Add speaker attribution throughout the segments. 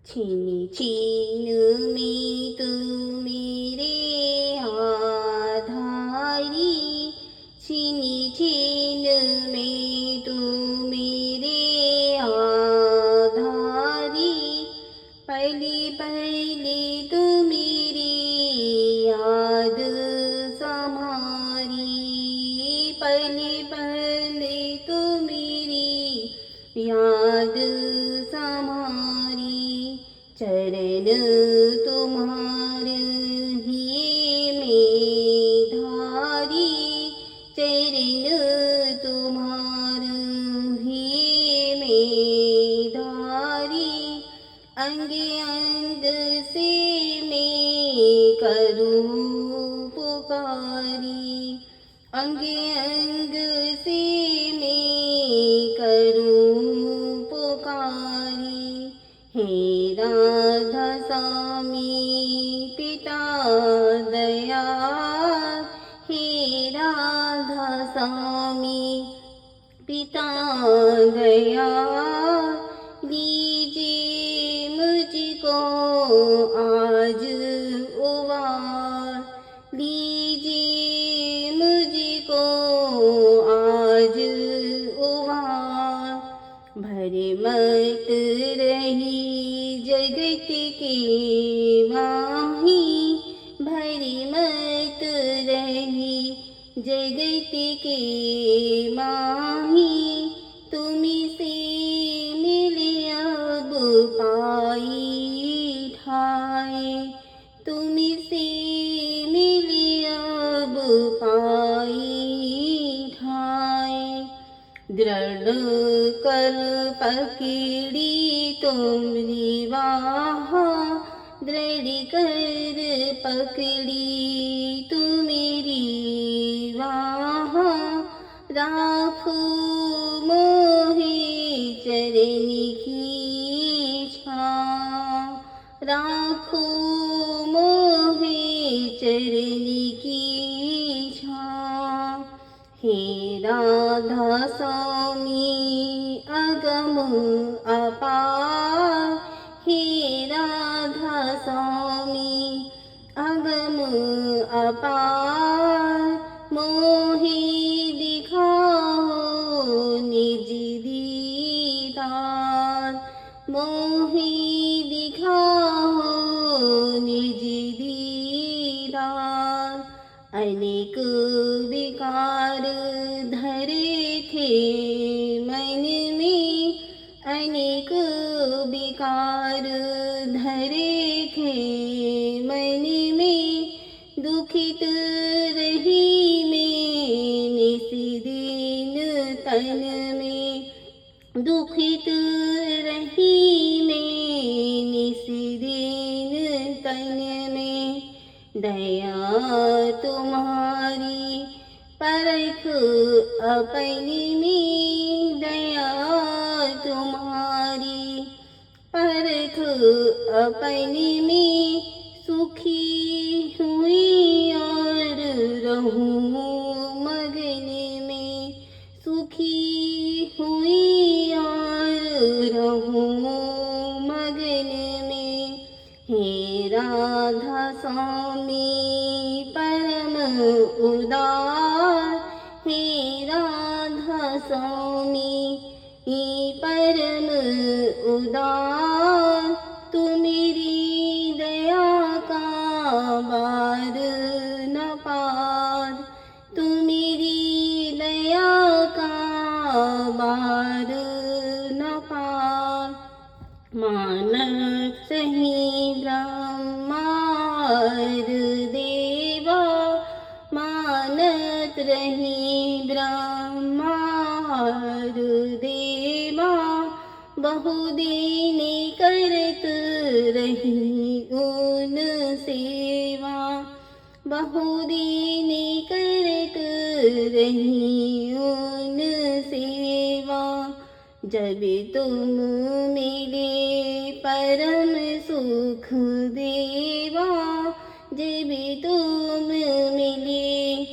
Speaker 1: छीन छीन में तू मेरे आधारी, छीन छीन में तू मेरे आधारी। पहली पहली तू मेरी याद संभारी, पहली पहली तू मेरी याद संभारी। चरण तुम्हार ही में धारी, चरण तुम्हार ही में धारी। अंग अंग से मैं करूँ पुकारी, अंग अंग से मैं करूँ पुकारी। हे राधा स्वामी पिता दया, हे राधा स्वामी पिता दया। लीजिए मुझको आज उबार, लीजिए मुझको आज उबार। भरे मत रही जगत की माही, भरी मत रही जगत की माही। तुम्ही से मिले अब पाई ठाए, तुम्ही से मिले अब पाई ठाए। दृढ़ कर पकड़ी तुमरी बाह, दृढ़ कर पकड़ी तू मेरी बाह। राखो मोहे चरण की छाँव, राखो मोहे चरण की छाँव। हे राधा स्वामी अगम अपार, हे राधा स्वामी अगम अपार। मोहे दिखाओ निज दीदार, मोहे दिखाओ निज दीदार। अनेक विकार धरे थे मन में, अनेक विकार धरे थे मन में। दुखित रही मैं निस दिन तन में, दुखित रही मैं निस दिन तन में। दया तुम्हारी परख अपनी में, दया तुम्हारी परख अपनी में। सुखी हुई और रहूं मगन में, सुखी हुई और रहूं मगन में। हे राधा स्वामी परम उदार, हे राधा स्वामी परम उदार। तू मेरी दया का बार न पार, तू मेरी दया का बार न पार। मानत सही ब्रह्मार देवा, मानत रही ब्रह्मार देवा। बहुदीन करत रही उन सेवा, बहुदीन करत रही उन सेवा। जब तुम मिले परम सुख देवा, जब तुम मिले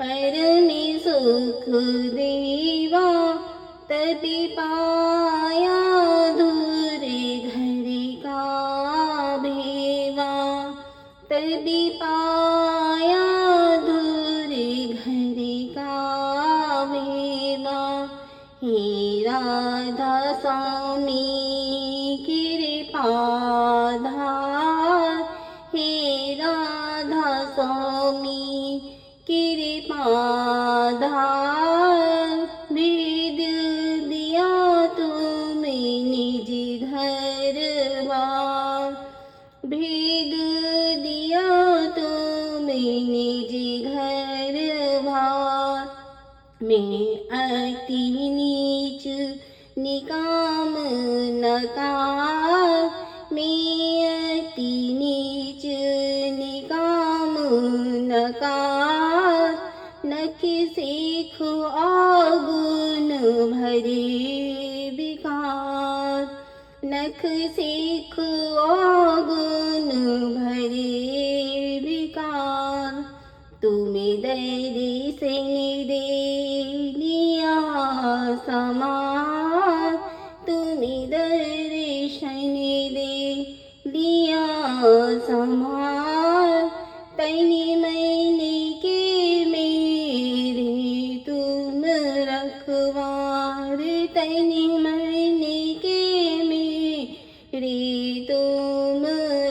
Speaker 1: परम सुख देवा। तभी पाया दूर घर का स्वामी कृपाधार, हे राधा स्वामी कृपाधार। भेद दिया तुम्हें निज घर बार, भेद दिया तुम्हें निज घर बार। मैं अति नीच निकाम नकार, मैं अति नीच निकाम नकार। नख सेख आगुन भरे विकार, नख सेख आगुन भरे विकार। तुम्हें दर्शन दे लिया समार, तुम्हें दर्शन दे लिया समार। तनि मन के मेरे तुम रखवार, तनि मन के मेरे तुम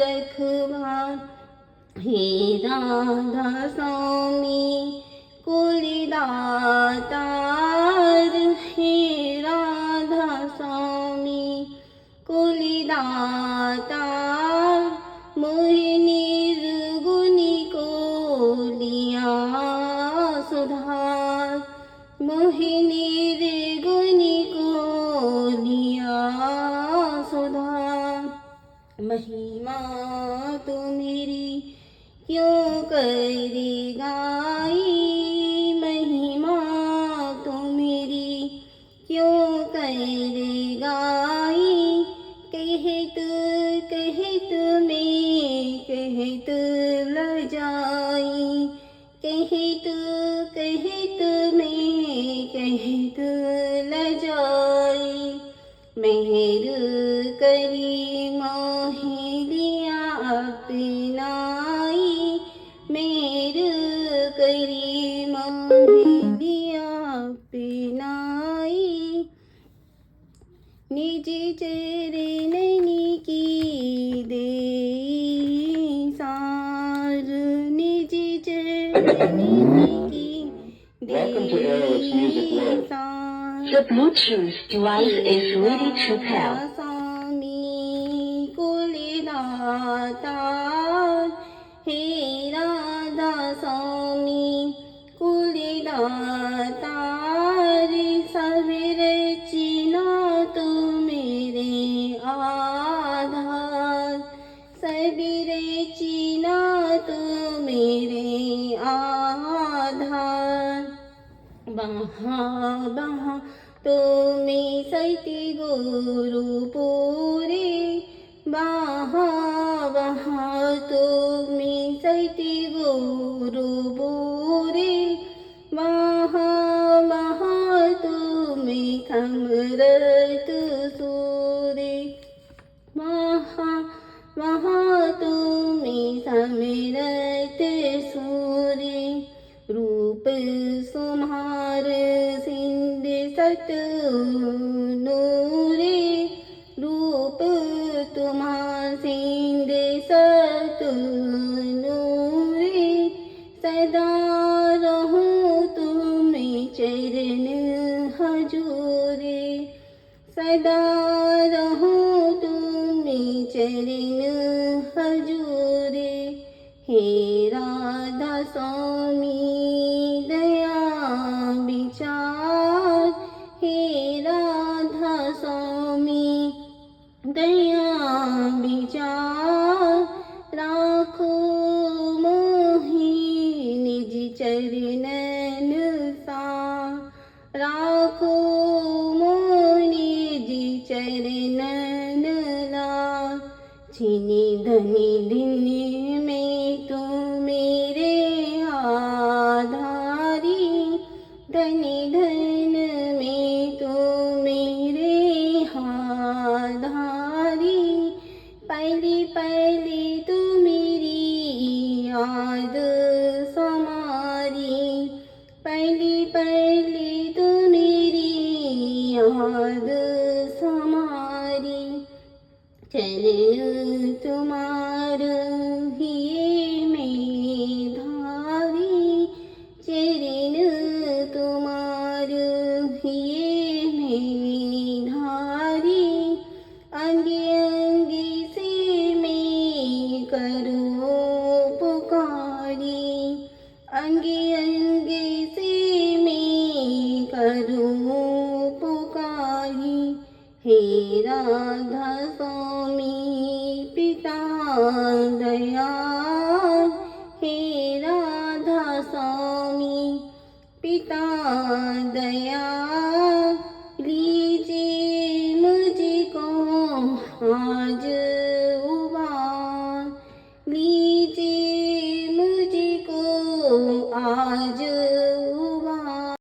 Speaker 1: रखवार। हे राधा स्वामी कुलदातार, हे राधा स्वामी कुलदातार। मोहि निर्गुणी को लिया सुधार, मोहि निर्गुणी को लिया सुधार। महिमा तो मेरी क्यों करी गाई, महिमा तो मेरी क्यों करी गाई। कहत कहत में कहत लजाई, कहत कहत में कहत लजाई। मेहर करी मोहि लिया अपनाई, मेहर करी मोहि लिया अपनाई। निज चरणनि की दे सार, निज चरणनि की दे सार।
Speaker 2: The Bluetooth device is ready to pair.
Speaker 1: स्वामी कुलदातार, हे राधा स्वामी कुलदातार। सब रचना तो मेरे आधार, सब रचना तो मेरे आधार। बहा बहा तुम्हें सती गुरु पूरे, बहा बहा तुम्हें सती गुरु पूरे। बहा बहा तुम्हें समरत सूरे, बहा बहा तुम्हें समरत सूरे। रूप सुमार सिंध सत नूरे, रूप तुम्हार सिंध सत नूरे। सदा रहूं तुम्हें चरण हजूरे, सदा रहूं तुम्हें चरण हजूरे। हे राधा स्वामी दया विचार, हे राधा स्वामी दया विचार। राखो मोहि निज चरणन सार, राखो मोहि निज चरणन लार। छिनि धनि दिन में तुम मेरे आधारी, धनि धन में तुम मेरे आधारी। पहली पहली तू मेरी याद समारी, पहली पहली तू मेरी याद चरण तुम्हार हिये में धारी, चरण तुम्हार हिये में धारी, अंगे अंगे से मैं करूँ पुकारी, अंगे अंगे से मैं करूँ पुकारी। हे राधा स्वामी पिता दयाल, हे राधा स्वामी पिता दयाल, लीजिए मुझको आज उबार, लीजिए मुझको आज